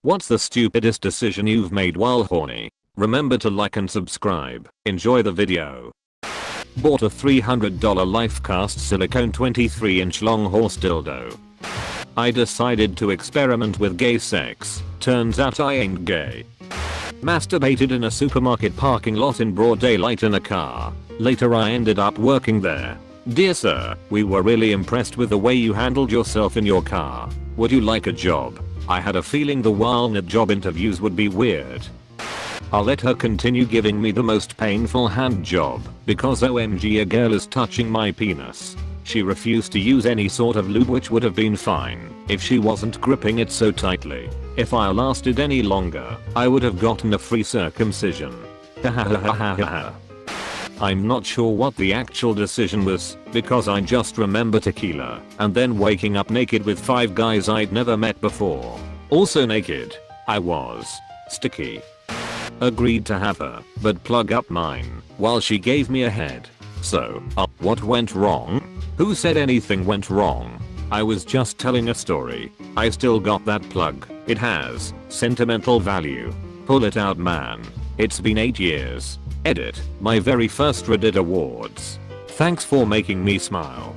What's the stupidest decision you've made while horny? Remember to like and subscribe. Enjoy the video. Bought a $300 LifeCast silicone 23-inch long horse dildo. I decided to experiment with gay sex. Turns out I ain't gay. Masturbated in a supermarket parking lot in broad daylight in a car. Later I ended up working there. Dear sir, we were really impressed with the way you handled yourself in your car. Would you like a job? I had a feeling the Walnut job interviews would be weird. I'll let her continue giving me the most painful hand job because OMG a girl is touching my penis. She refused to use any sort of lube, which would have been fine if she wasn't gripping it so tightly. If I lasted any longer, I would have gotten a free circumcision. I'm not sure what the actual decision was because I just remember tequila and then waking up naked with 5 guys I'd never met before. Also naked. I was sticky. Agreed to have her, but plug up mine while she gave me a head. So, what went wrong? Who said anything went wrong? I was just telling a story. I still got that plug. It has sentimental value. Pull it out, man. It's been 8 years. Edit. My very first Reddit awards. Thanks for making me smile.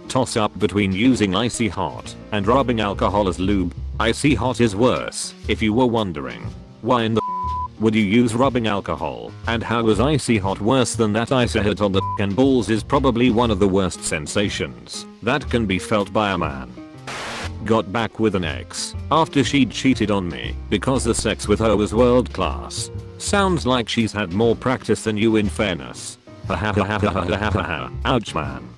Toss up between using Icy Hot and rubbing alcohol as lube. Icy Hot is worse, if you were wondering. Why in the would you use rubbing alcohol? And how is Icy Hot worse than that? Icy Hot on the and balls is probably one of the worst sensations that can be felt by a man. Got back with an ex after she'd cheated on me because the sex with her was world class. Sounds like she's had more practice than you, in fairness. Ouch, man.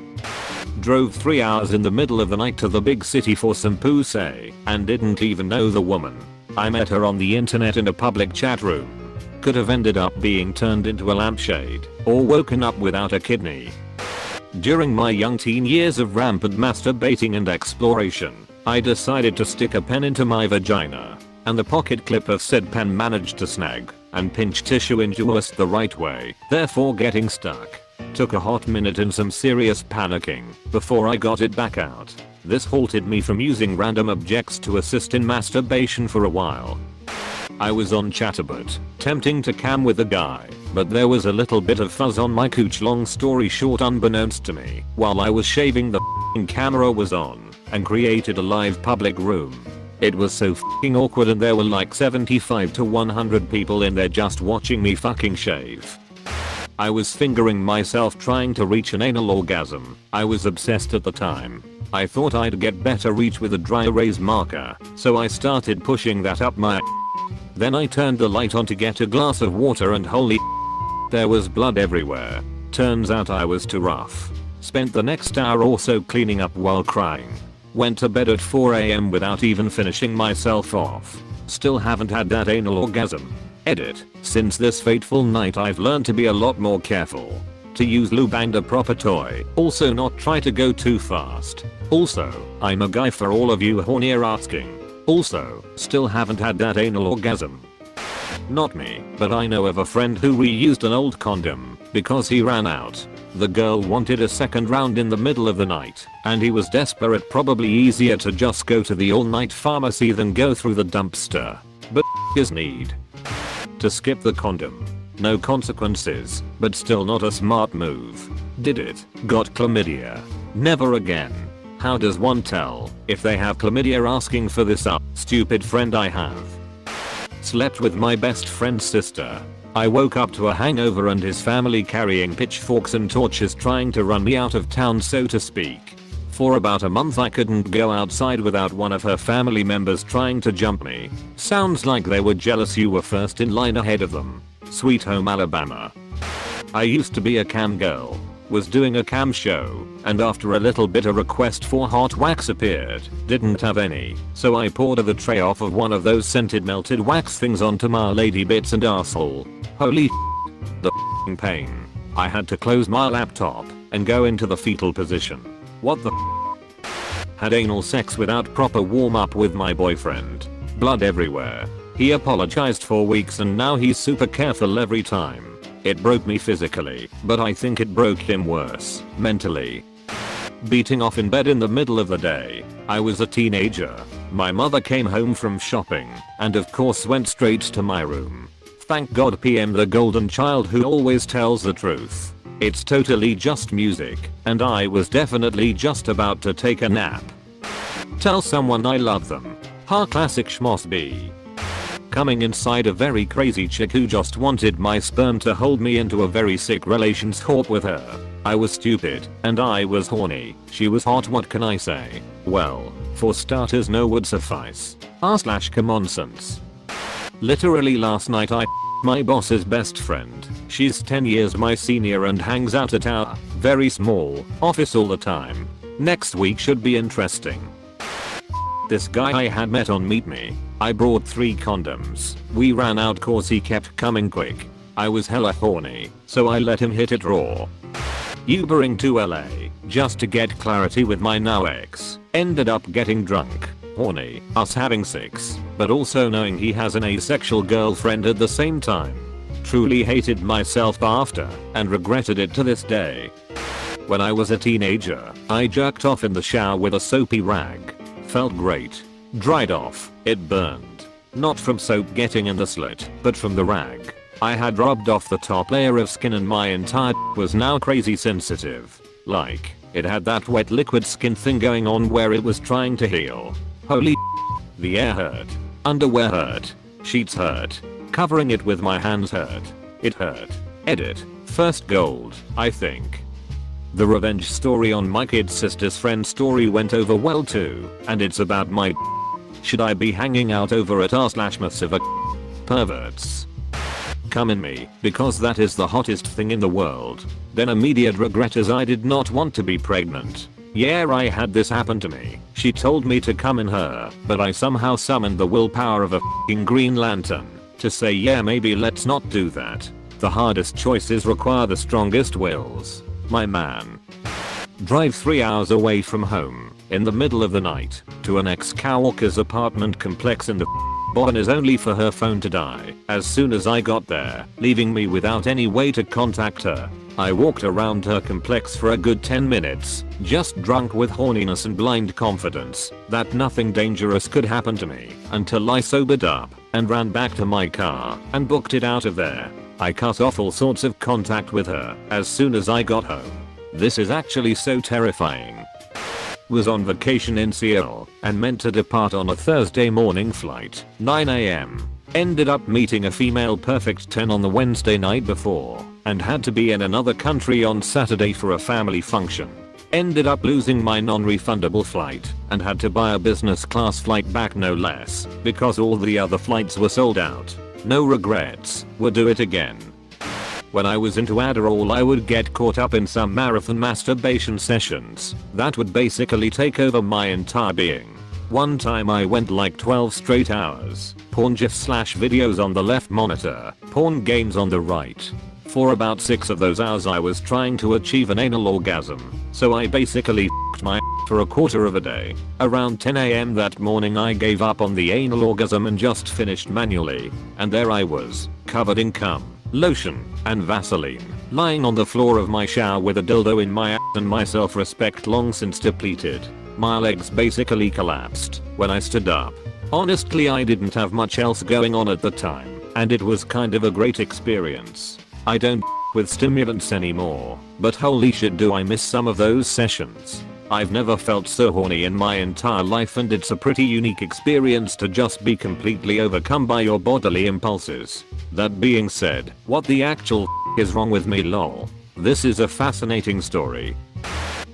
Drove 3 hours in the middle of the night to the big city for some pussy and didn't even know the woman. I met her on the internet in a public chat room. Could have ended up being turned into a lampshade or woken up without a kidney. During my young teen years of rampant masturbating and exploration, I decided to stick a pen into my vagina, and the pocket clip of said pen managed to snag and pinch tissue into us the right way, therefore getting stuck. Took a hot minute and some serious panicking before I got it back out. This halted me from using random objects to assist in masturbation for a while. I was on Chatterbot, tempting to cam with a guy, but there was a little bit of fuzz on my cooch. Long story short, unbeknownst to me, while I was shaving, the camera was on and created a live public room. It was so fucking awkward, and there were like 75 to 100 people in there just watching me fucking shave. I was fingering myself trying to reach an anal orgasm. I was obsessed at the time. I thought I'd get better reach with a dry erase marker, so I started pushing that up my. Then I turned the light on to get a glass of water, and holy there was blood everywhere. Turns out I was too rough. Spent the next hour or so cleaning up while crying. Went to bed at 4 AM without even finishing myself off. Still haven't had that anal orgasm. Edit. Since this fateful night I've learned to be a lot more careful. To use lube and a proper toy. Also not try to go too fast. Also, I'm a guy for all of you horny are asking. Also, still haven't had that anal orgasm. Not me, but I know of a friend who reused an old condom because he ran out. The girl wanted a second round in the middle of the night, and he was desperate. Probably easier to just go to the all-night pharmacy than go through the dumpster. But his need to skip the condom. No consequences, but still not a smart move. Did it. Got chlamydia. Never again. How does one tell if they have chlamydia? Asking for this up. Stupid friend I have. Slept with my best friend's sister. I woke up to a hangover and his family carrying pitchforks and torches trying to run me out of town, so to speak. For about a month I couldn't go outside without one of her family members trying to jump me. Sounds like they were jealous you were first in line ahead of them. Sweet home Alabama. I used to be a cam girl. Was doing a cam show, and after a little bit a request for hot wax appeared. Didn't have any, so I poured the tray off of one of those scented melted wax things onto my lady bits and arsehole. Holy the pain. I had to close my laptop and go into the fetal position. What the had anal sex without proper warm up with my boyfriend. Blood everywhere. He apologized for weeks and now he's super careful every time. It broke me physically, but I think it broke him worse, mentally. Beating off in bed in the middle of the day. I was a teenager. My mother came home from shopping and of course went straight to my room. Thank God PM the golden child who always tells the truth. It's totally just music and I was definitely just about to take a nap. Tell someone I love them. Ha, classic schmoss B. Coming inside a very crazy chick who just wanted my sperm to hold me into a very sick relationship with her. I was stupid and I was horny. She was hot, what can I say? Well, for starters no would suffice. Come sense. Literally last night I my boss's best friend. She's 10 years my senior and hangs out at our very small office all the time. Next week should be interesting. This guy I had met on Meet Me. I brought 3 condoms. We ran out cause he kept coming quick. I was hella horny, so I let him hit it raw. Ubering to LA just to get clarity with my now ex. Ended up getting drunk, horny, us having sex, but also knowing he has an asexual girlfriend at the same time. Truly hated myself after and regretted it to this day. When I was a teenager, I jerked off in the shower with a soapy rag. Felt great. Dried off. It burned. Not from soap getting in the slit, but from the rag. I had rubbed off the top layer of skin and my entire was now crazy sensitive. Like, it had that wet liquid skin thing going on where it was trying to heal. Holy the air hurt. Underwear hurt. Sheets hurt. Covering it with my hands hurt. It hurt. Edit. First gold, I think. The revenge story on my kid's sister's friend story went over well too, and it's about my should I be hanging out over at r/massive perverts? Come in me, because that is the hottest thing in the world. Then immediate regret as I did not want to be pregnant. Yeah, I had this happen to me. She told me to come in her, but I somehow summoned the willpower of a f***ing Green Lantern to say yeah, maybe let's not do that. The hardest choices require the strongest wills. My man. Drive 3 hours away from home, in the middle of the night, to an ex-coworker's apartment complex in the bottom is only for her phone to die as soon as I got there, leaving me without any way to contact her. I walked around her complex for a good 10 minutes, just drunk with horniness and blind confidence that nothing dangerous could happen to me until I sobered up and ran back to my car and booked it out of there. I cut off all sorts of contact with her as soon as I got home. This is actually so terrifying. Was on vacation in Seattle and meant to depart on a Thursday morning flight, 9 AM. Ended up meeting a female perfect 10 on the Wednesday night before and had to be in another country on Saturday for a family function. Ended up losing my non-refundable flight and had to buy a business class flight back no less because all the other flights were sold out. No regrets, would do it again. When I was into Adderall I would get caught up in some marathon masturbation sessions that would basically take over my entire being. One time I went like 12 straight hours, porn gifs/videos on the left monitor, porn games on the right. For about 6 of those hours I was trying to achieve an anal orgasm, so I basically f***ed my for a quarter of a day. Around 10 AM that morning I gave up on the anal orgasm and just finished manually, and there I was, covered in cum, lotion, and Vaseline, lying on the floor of my shower with a dildo in my ass and my self-respect long since depleted. My legs basically collapsed when I stood up. Honestly I didn't have much else going on at the time, and it was kind of a great experience. I don't with stimulants anymore, but holy shit do I miss some of those sessions. I've never felt so horny in my entire life and it's a pretty unique experience to just be completely overcome by your bodily impulses. That being said, what the actual is wrong with me lol? This is a fascinating story.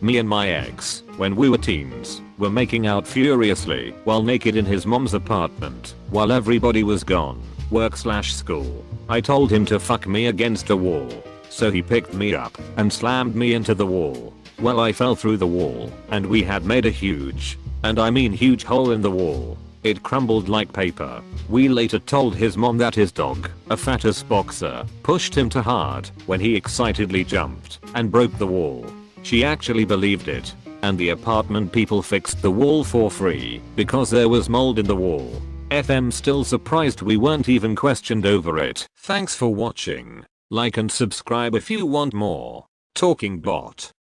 Me and my ex, when we were teens, were making out furiously while naked in his mom's apartment while everybody was gone, work/school. I told him to fuck me against a wall, so he picked me up and slammed me into the wall. Well, I fell through the wall and we had made a huge, and I mean huge, hole in the wall. It crumbled like paper. We later told his mom that his dog, a fat-ass boxer, pushed him too hard when he excitedly jumped and broke the wall. She actually believed it, and the apartment people fixed the wall for free because there was mold in the wall. FM still surprised we weren't even questioned over it. Thanks for watching. Like and subscribe if you want more. Talking Bot.